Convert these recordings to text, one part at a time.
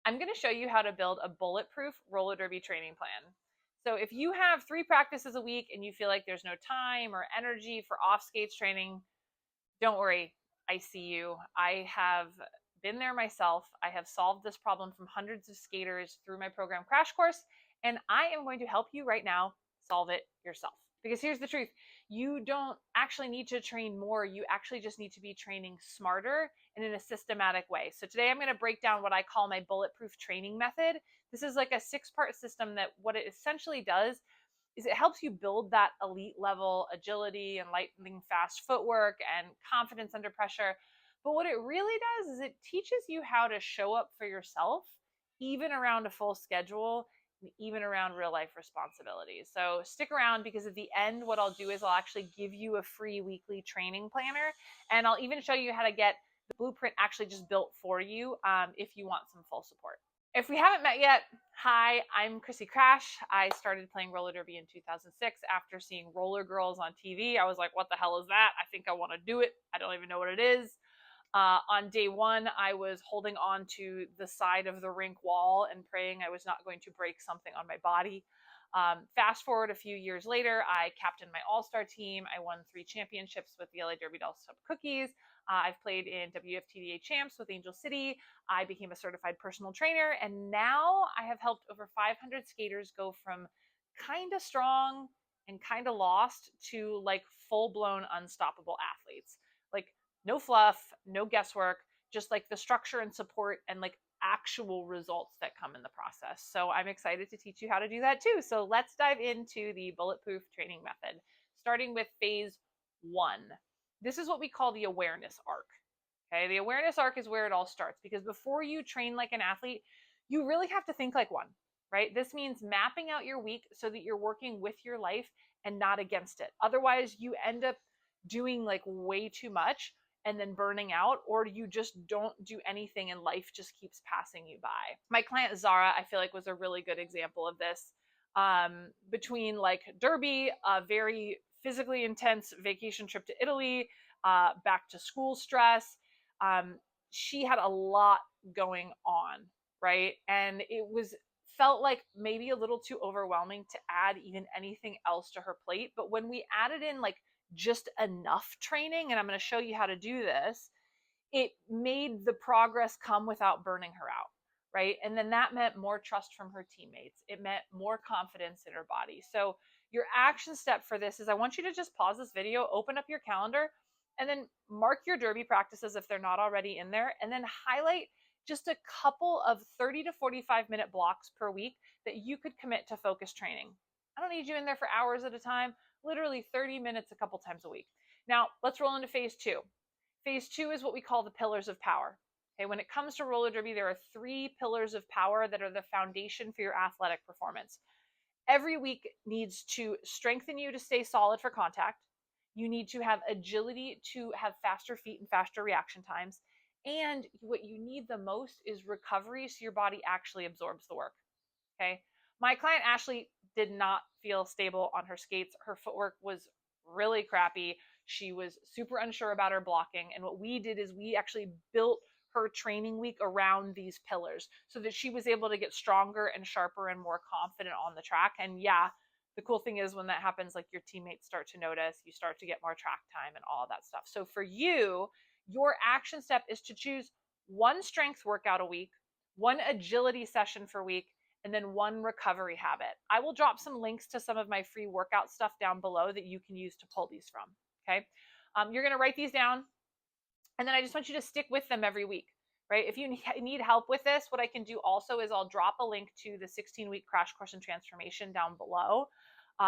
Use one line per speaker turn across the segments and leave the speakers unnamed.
I'm going to show you how to build a bulletproof roller derby training plan. So if you have 3 practices a week and you feel like there's no time or energy for off skates training, don't worry, I see you. I have been there myself. I have solved this problem from hundreds of skaters through my program Krash Course, and I am going to help you right now solve it yourself. Because here's the truth, you don't actually need to train more, you actually just need to be training smarter and in a systematic way. So today I'm going to break down what I call my bulletproof training method. This is like a 6-part system that what it essentially does is it helps you build that elite level agility and lightning fast footwork and confidence under pressure. But what it really does is it teaches you how to show up for yourself, even around a full schedule, and even around real life responsibilities. So stick around, because at the end, what I'll do is I'll actually give you a free weekly training planner, and I'll even show you how to get the blueprint actually just built for you if you want some full support. If we haven't met yet, hi, I'm Chrissy Krash. I started playing roller derby in 2006 after seeing Roller Girls on TV. I was like, what the hell is that? I think I want to do it. I don't even know what it is. On day 1, I was holding on to the side of the rink wall and praying I was not going to break something on my body. Fast forward a few years later, I captained my all-star team. I won 3 championships with the LA Derby Dolls Sub Cookies. I've played in WFTDA Champs with Angel City. I became a certified personal trainer, and now I have helped over 500 skaters go from kind of strong and kind of lost to like full-blown unstoppable athletes. Like no fluff, no guesswork, just like the structure and support and like actual results that come in the process. So I'm excited to teach you how to do that too. So let's dive into the bulletproof training method, starting with phase 1. This is what we call the awareness arc. Okay, the awareness arc is where it all starts, because before you train like an athlete, you really have to think like one, right? This means mapping out your week so that you're working with your life and not against it. Otherwise, you end up doing like way too much and then burning out, or you just don't do anything and life just keeps passing you by. My client Zara, I feel like, was a really good example of this. Between like derby, a very physically intense vacation trip to Italy, back to school stress, she had a lot going on, right? And it felt like maybe a little too overwhelming to add even anything else to her plate. But when we added in like just enough training, and I'm going to show you how to do this, it made the progress come without burning her out, right? And then that meant more trust from her teammates. It meant more confidence in her body. So your action step for this is I want you to just pause this video, open up your calendar, and then mark your derby practices if they're not already in there, and then highlight just a couple of 30 to 45-minute blocks per week that you could commit to focus training. I don't need you in there for hours at a time, literally 30 minutes a couple times a week. Now, let's roll into phase 2. Phase 2 is what we call the pillars of power. Okay, when it comes to roller derby, there are 3 pillars of power that are the foundation for your athletic performance. Every week needs to strengthen you to stay solid for contact. You need to have agility to have faster feet and faster reaction times. And what you need the most is recovery, so your body actually absorbs the work. Okay. My client Ashley did not feel stable on her skates. Her footwork was really crappy. She was super unsure about her blocking. And what we did is we actually built her training week around these pillars so that she was able to get stronger and sharper and more confident on the track. And yeah, the cool thing is when that happens, like your teammates start to notice, you start to get more track time and all of that stuff. So for you, your action step is to choose 1 strength workout a week, 1 agility session per week, and then 1 recovery habit. I will drop some links to some of my free workout stuff down below that you can use to pull these from. Okay. You're going to write these down, and then I just want you to stick with them every week, right? If you need help with this, what I can do also is I'll drop a link to the 16-week Crash Course in Transformation down below.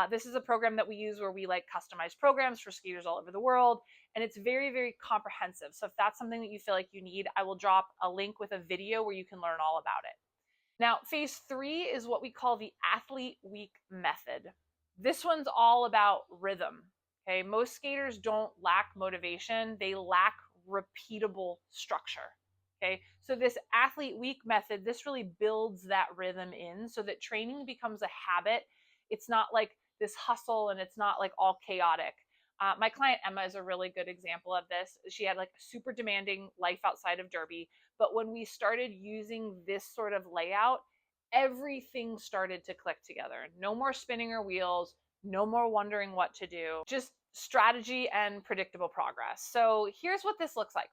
This is a program that we use where we like customize programs for skaters all over the world, and it's very, very comprehensive. So if that's something that you feel like you need, I will drop a link with a video where you can learn all about it. Now, phase 3 is what we call the athlete week method. This one's all about rhythm. Okay, most skaters don't lack motivation, they lack repeatable structure. Okay, so this athlete week method, this really builds that rhythm in so that training becomes a habit. It's not like this hustle and it's not like all chaotic. My client Emma is a really good example of this. She had like a super demanding life outside of Derby, but when we started using this sort of layout, everything started to click together. No more spinning her wheels, no more wondering what to do, just strategy and predictable progress. So here's what this looks like.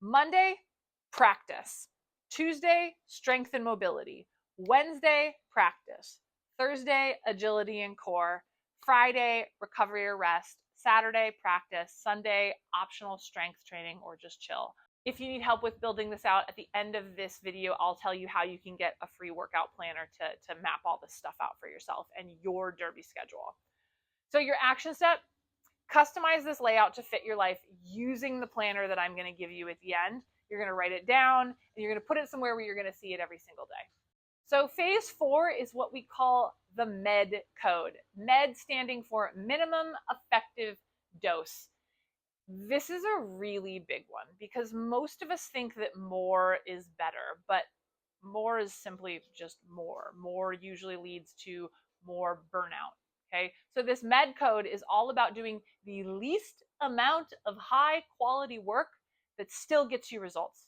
Monday, practice. Tuesday, strength and mobility. Wednesday, practice. Thursday, agility and core. Friday, recovery or rest. Saturday, practice. Sunday, optional strength training or just chill. If you need help with building this out, at the end of this video, I'll tell you how you can get a free workout planner to map all this stuff out for yourself and your Derby schedule. So your action step, customize this layout to fit your life using the planner that I'm going to give you at the end. You're going to write it down and you're going to put it somewhere where you're going to see it every single day. So phase 4 is what we call the M.E.D code. M.E.D standing for minimum effective dose. This is a really big one because most of us think that more is better, but more is simply just more. More usually leads to more burnout. Okay, so this M.E.D code is all about doing the least amount of high quality work that still gets you results.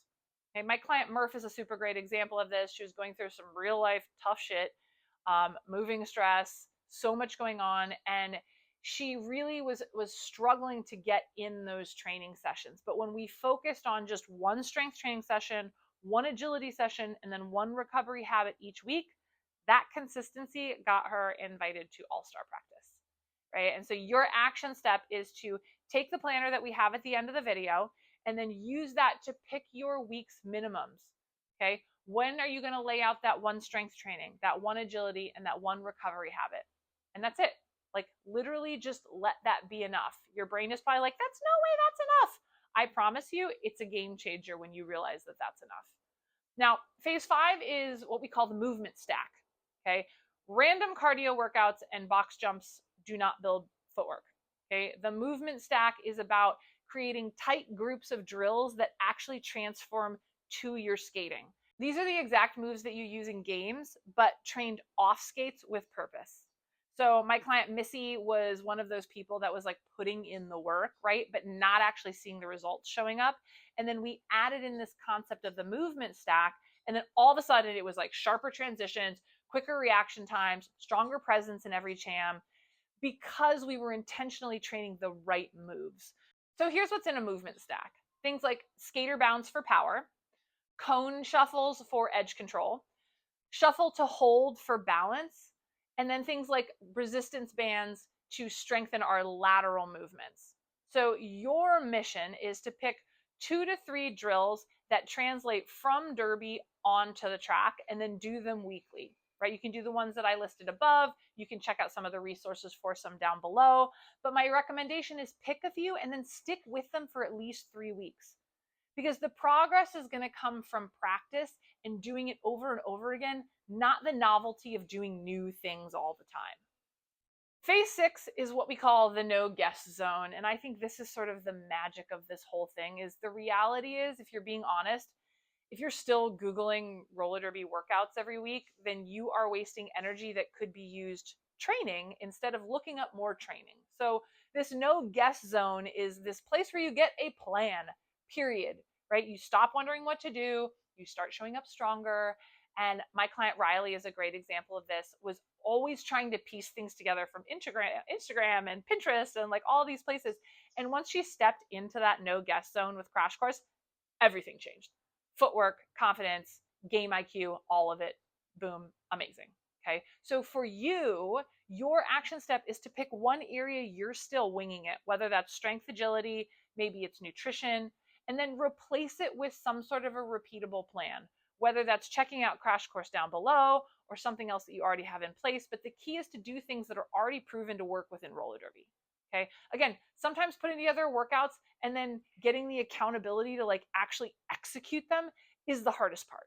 Okay, my client Murph is a super great example of this. She was going through some real life tough shit, moving stress, so much going on, and she really was struggling to get in those training sessions. But when we focused on just one strength training session, one agility session, and then one recovery habit each week, that consistency got her invited to all-star practice, right? And so your action step is to take the planner that we have at the end of the video and then use that to pick your week's minimums, okay? When are you going to lay out that one strength training, that one agility, and that one recovery habit? And that's it. Like literally just let that be enough. Your brain is probably like, that's no way that's enough. I promise you, it's a game changer when you realize that that's enough. Now, phase 5 is what we call the movement stack. Okay, random cardio workouts and box jumps do not build footwork. Okay, the movement stack is about creating tight groups of drills that actually transform to your skating. These are the exact moves that you use in games, but trained off skates with purpose. So my client Missy was one of those people that was like putting in the work, right? But not actually seeing the results showing up. And then we added in this concept of the movement stack. And then all of a sudden it was like sharper transitions, quicker reaction times, stronger presence in every jam, because we were intentionally training the right moves. So here's what's in a movement stack. Things like skater bounce for power, cone shuffles for edge control, shuffle to hold for balance, and then things like resistance bands to strengthen our lateral movements. So your mission is to pick 2 to 3 drills that translate from Derby onto the track and then do them weekly, right? You can do the ones that I listed above. You can check out some of the resources for some down below. But my recommendation is pick a few and then stick with them for at least 3 weeks. Because the progress is going to come from practice and doing it over and over again, not the novelty of doing new things all the time. Phase 6 is what we call the no guess zone. And I think this is sort of the magic of this whole thing. Is the reality is, if you're being honest, if you're still Googling roller derby workouts every week, then you are wasting energy that could be used training instead of looking up more training. So this no guess zone is this place where you get a plan, period, right? You stop wondering what to do, you start showing up stronger. And my client Riley is a great example of this, was always trying to piece things together from Instagram and Pinterest and like all these places. And once she stepped into that no guess zone with Krash Course, everything changed. Footwork, confidence, game IQ, all of it, boom, amazing. Okay, so for you, your action step is to pick one area you're still winging it, whether that's strength, agility, maybe it's nutrition, and then replace it with some sort of a repeatable plan, whether that's checking out Krash Course down below or something else that you already have in place. But the key is to do things that are already proven to work within roller derby. Okay, again, sometimes putting together workouts and then getting the accountability to like actually execute them is the hardest part.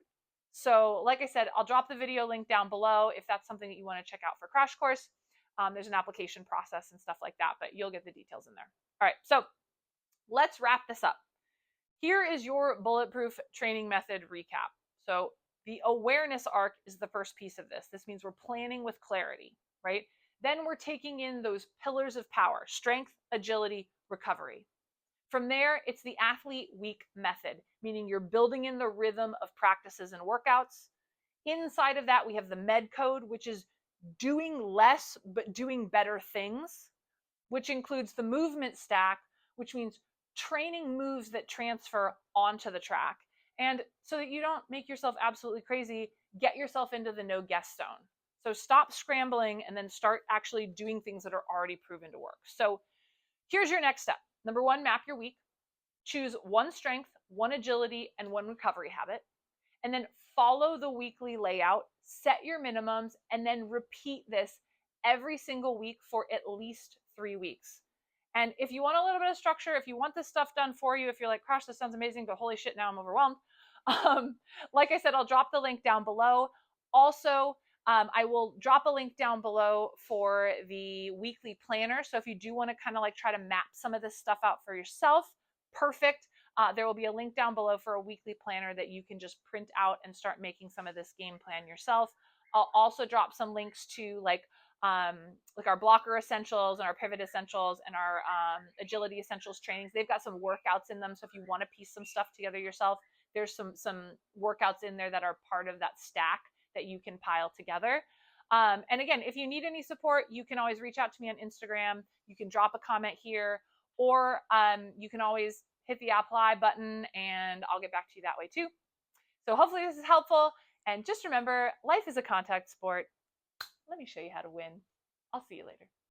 So like I said, I'll drop the video link down below if that's something that you want to check out for Krash Course. There's an application process and stuff like that, but you'll get the details in there. All right, so let's wrap this up. Here is your Bulletproof training method recap. So the awareness arc is the first piece of this. This means we're planning with clarity, right? Then we're taking in those pillars of power: strength, agility, recovery. From there, it's the athlete week method, meaning you're building in the rhythm of practices and workouts. Inside of that, we have the M.E.D code, which is doing less but doing better things, which includes the movement stack, which means training moves that transfer onto the track. And so that you don't make yourself absolutely crazy, get yourself into the no guess zone. So stop scrambling and then start actually doing things that are already proven to work. So here's your next step. Number one, map your week. Choose one strength, one agility, and one recovery habit. And then follow the weekly layout, set your minimums, and then repeat this every single week for at least 3 weeks. And if you want a little bit of structure, if you want this stuff done for you, if you're like, Krash, this sounds amazing, but holy shit, now I'm overwhelmed. Like I said, I'll drop the link down below. Also, I will drop a link down below for the weekly planner. So if you do want to kind of like try to map some of this stuff out for yourself, perfect. There will be a link down below for a weekly planner that you can just print out and start making some of this game plan yourself. I'll also drop some links to like our blocker essentials and our pivot essentials and our agility essentials trainings. They've got some workouts in them. So if you want to piece some stuff together yourself, there's some workouts in there that are part of that stack that you can pile together. And again, if you need any support, you can always reach out to me on Instagram. You can drop a comment here, or you can always hit the apply button and I'll get back to you that way too. So hopefully this is helpful. And just remember, life is a contact sport. Let me show you how to win. I'll see you later.